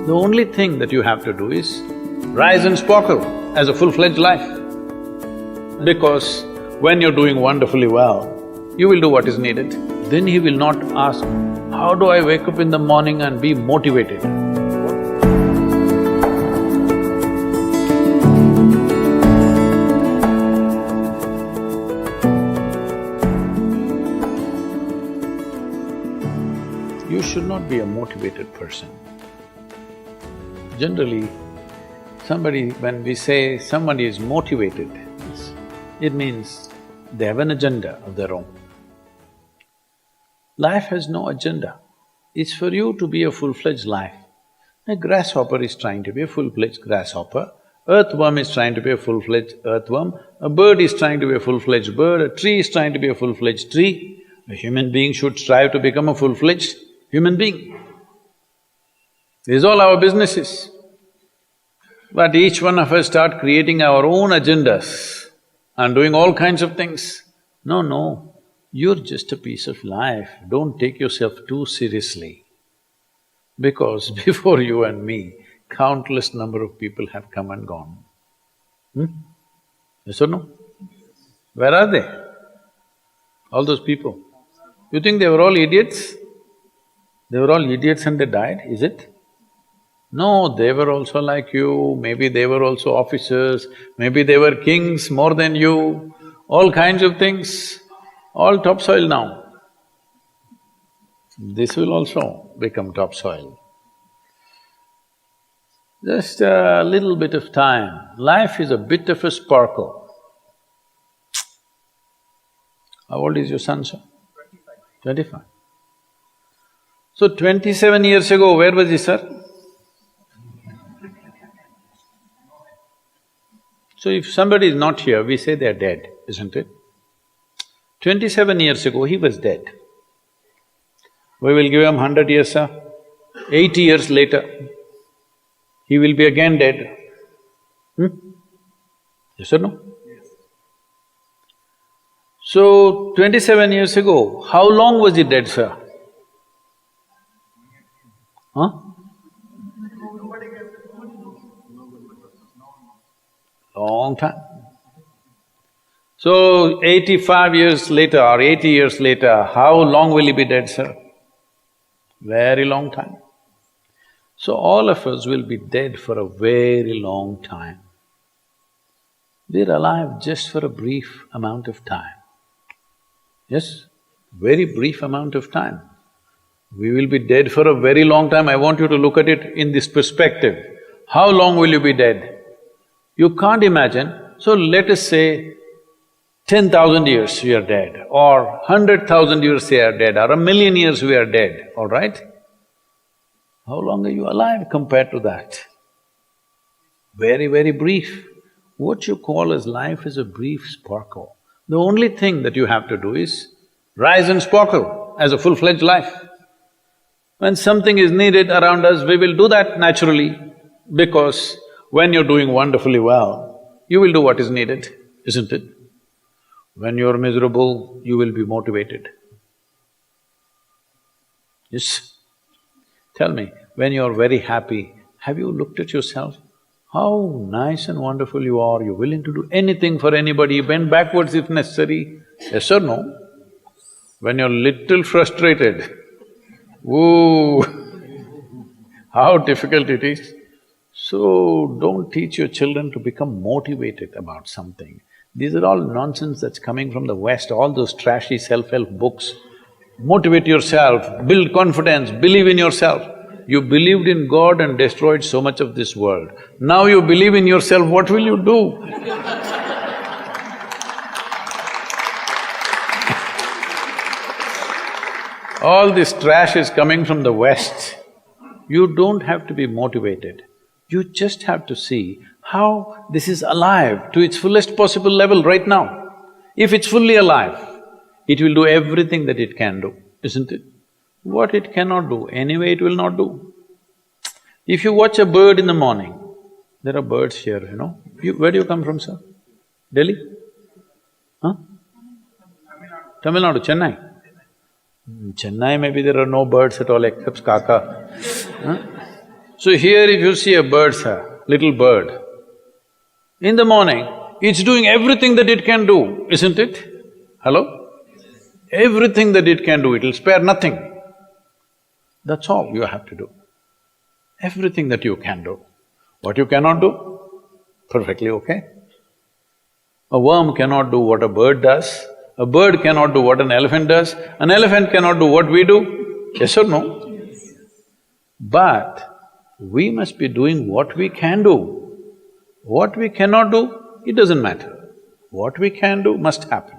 The only thing that you have to do is rise and sparkle as a full-fledged life. Because when you're doing wonderfully well, you will do what is needed. Then he will not ask, how do I wake up in the morning and be motivated? You should not be a motivated person. Generally, when we say somebody is motivated, it means they have an agenda of their own. Life has no agenda. It's for you to be a full-fledged life. A grasshopper is trying to be a full-fledged grasshopper, earthworm is trying to be a full-fledged earthworm, a bird is trying to be a full-fledged bird, a tree is trying to be a full-fledged tree. A human being should strive to become a full-fledged human being. This is all our business is. But each one of us start creating our own agendas and doing all kinds of things. No, you're just a piece of life, don't take yourself too seriously. Because before you and me, countless number of people have come and gone. Yes or no? Where are they? All those people. You think they were all idiots? They were all idiots and they died, is it? No, they were also like you, maybe they were also officers, maybe they were kings more than you, all kinds of things, all topsoil now. This will also become topsoil. Just a little bit of time, life is a bit of a sparkle. How old is your son, sir? 25. So 27 years ago, where was he, sir? So if somebody is not here, we say they are dead, isn't it? 27 years ago, he was dead. We will give him 100 years, sir. 80 years later, he will be again dead. Yes or no? Yes. So, 27 years ago, how long was he dead, sir? Huh? Long time. So, 85 years later or 80 years later, how long will he be dead, sir? Very long time. So, all of us will be dead for a very long time. We're alive just for a brief amount of time. Yes, very brief amount of time. We will be dead for a very long time. I want you to look at it in this perspective. How long will you be dead? You can't imagine, so let us say 10,000 years we are dead, or 100,000 years we are dead, or 1,000,000 years we are dead, all right? How long are you alive compared to that? Very, very brief. What you call as life is a brief sparkle. The only thing that you have to do is rise and sparkle as a full-fledged life. When something is needed around us, we will do that naturally, because when you're doing wonderfully well, you will do what is needed, isn't it? When you're miserable, you will be motivated. Yes? Tell me, when you're very happy, have you looked at yourself? How nice and wonderful you are, you're willing to do anything for anybody, bend backwards if necessary. Yes or no? When you're little frustrated, ooh, how difficult it is. So, don't teach your children to become motivated about something. These are all nonsense that's coming from the West, all those trashy self-help books. Motivate yourself, build confidence, believe in yourself. You believed in God and destroyed so much of this world. Now you believe in yourself, what will you do? All this trash is coming from the West. You don't have to be motivated. You just have to see how this is alive to its fullest possible level right now. If it's fully alive, it will do everything that it can do, isn't it? What it cannot do, anyway it will not do. If you watch a bird in the morning, there are birds here, you know. Where do you come from, sir? Delhi? Huh? Tamil Nadu, Chennai? Chennai maybe there are no birds at all except kaka. Huh? So here if you see a bird, sir, little bird, in the morning, it's doing everything that it can do, isn't it? Hello? Everything that it can do, it'll spare nothing. That's all you have to do. Everything that you can do. What you cannot do, perfectly okay. A worm cannot do what a bird does, a bird cannot do what an elephant does, an elephant cannot do what we do, yes or no? Yes. But we must be doing what we can do. What we cannot do, it doesn't matter. What we can do must happen.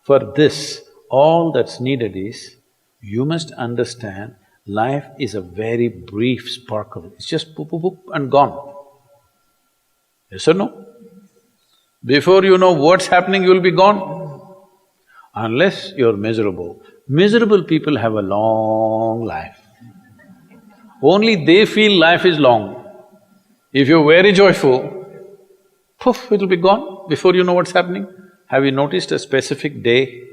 For this, all that's needed is, you must understand life is a very brief sparkle, it's just poop, poop, poop and gone. Yes or no? Before you know what's happening, you'll be gone. Unless you're miserable. Miserable people have a long life. Only they feel life is long. If you're very joyful, poof, it'll be gone before you know what's happening. Have you noticed a specific day,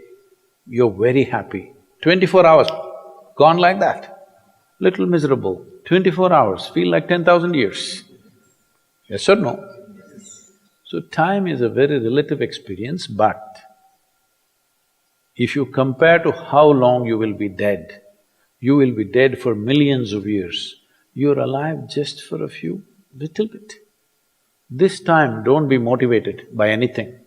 you're very happy, 24 hours, gone like that. Little miserable, 24 hours, feel like 10,000 years. Yes or no? So time is a very relative experience, but if you compare to how long you will be dead, you will be dead for millions of years. You're alive just for a few, little bit. This time, don't be motivated by anything.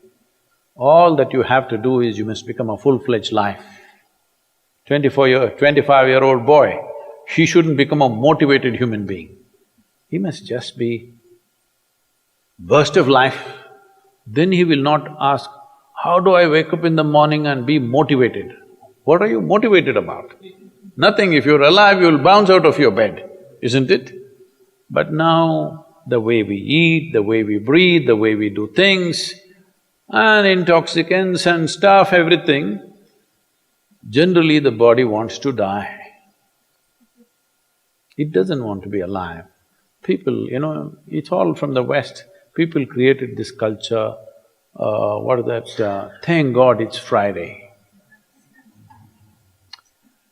All that you have to do is you must become a full-fledged life. 25-year-old boy, he shouldn't become a motivated human being. He must just be burst of life. Then he will not ask, how do I wake up in the morning and be motivated? What are you motivated about? Nothing. If you're alive, you'll bounce out of your bed, isn't it? But now, the way we eat, the way we breathe, the way we do things, and intoxicants and stuff, everything, generally the body wants to die. It doesn't want to be alive. People, it's all from the West. People created this culture, what is that, thank God it's Friday.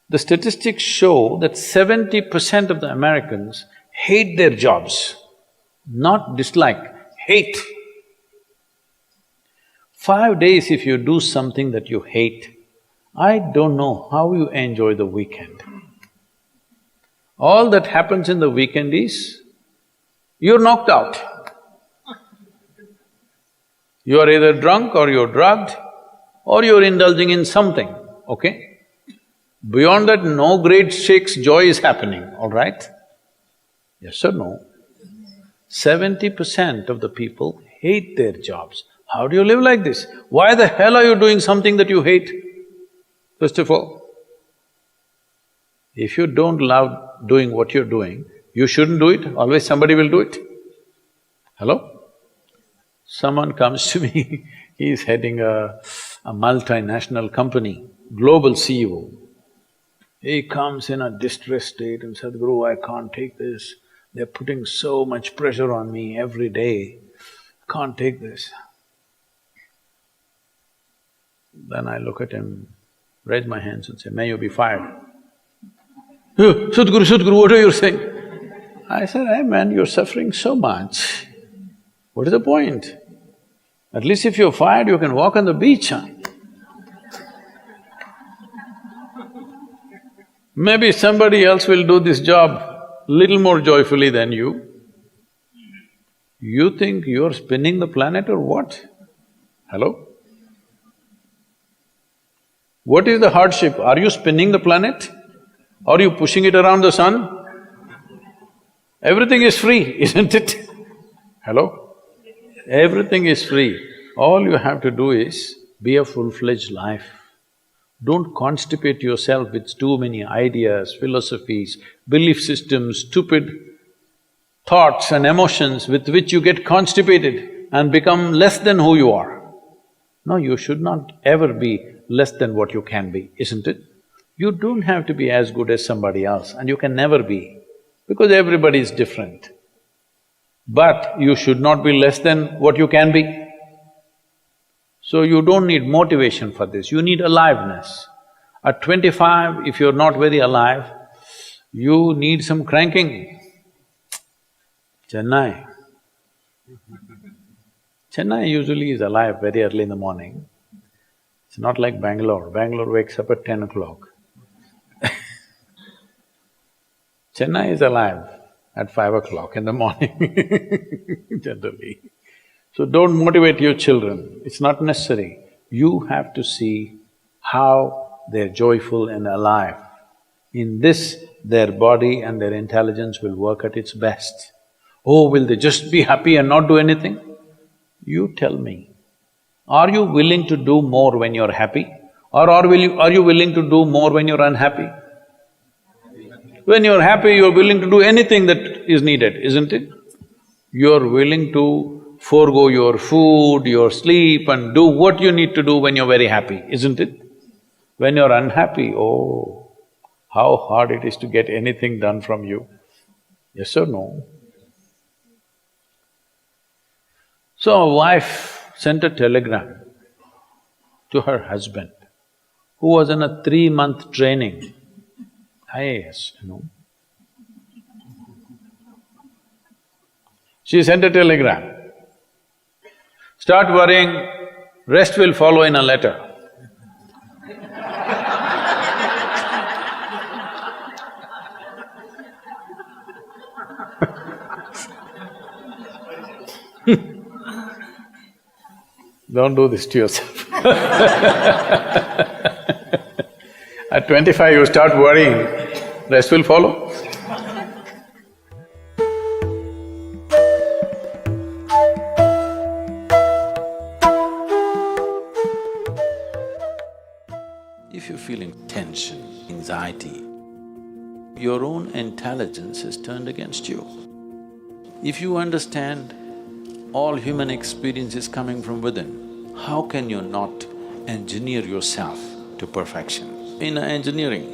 The statistics show that 70% of the Americans hate their jobs, not dislike, hate. 5 days if you do something that you hate, I don't know how you enjoy the weekend. All that happens in the weekend is, you're knocked out. You are either drunk or you're drugged or you're indulging in something, okay? Beyond that, no great shakes joy is happening, all right? Yes or no? 70% of the people hate their jobs. How do you live like this? Why the hell are you doing something that you hate? First of all, if you don't love doing what you're doing, you shouldn't do it, always somebody will do it. Hello? Someone comes to me, he's heading a multinational company, global CEO. He comes in a distressed state and said, Sadhguru, I can't take this. They're putting so much pressure on me every day, can't take this. Then I look at him, raise my hands and say, may you be fired. Sadhguru, what are you saying? I said, hey man, you're suffering so much. What is the point? At least if you're fired, you can walk on the beach, huh? Maybe somebody else will do this job little more joyfully than you. You think you're spinning the planet or what? Hello? What is the hardship? Are you spinning the planet? Are you pushing it around the sun? Everything is free, isn't it? Hello? Everything is free. All you have to do is be a full-fledged life. Don't constipate yourself with too many ideas, philosophies, belief systems, stupid thoughts and emotions with which you get constipated and become less than who you are. No, you should not ever be less than what you can be, isn't it? You don't have to be as good as somebody else and you can never be, because everybody is different. But you should not be less than what you can be. So you don't need motivation for this, you need aliveness. At 25, if you're not very alive, you need some cranking. Chennai. Chennai usually is alive very early in the morning. It's not like Bangalore. Bangalore wakes up at 10 o'clock. Chennai is alive at 5 o'clock in the morning, generally. So don't motivate your children, it's not necessary. You have to see how they're joyful and alive. In this, their body and their intelligence will work at its best. Oh, will they just be happy and not do anything? You tell me, are you willing to do more when you're happy? Or are you willing to do more when you're unhappy? When you're happy, you're willing to do anything that is needed, isn't it? You're willing to forego your food, your sleep and do what you need to do when you're very happy, isn't it? When you're unhappy, oh, how hard it is to get anything done from you. Yes or no? So a wife sent a telegram to her husband, who was in a 3-month training, IAS, you know. She sent a telegram, start worrying, rest will follow in a letter. Don't do this to yourself. At 25 you start worrying, rest will follow. If you're feeling tension, anxiety, your own intelligence is turned against you. If you understand all human experience is coming from within, how can you not engineer yourself to perfection? In engineering,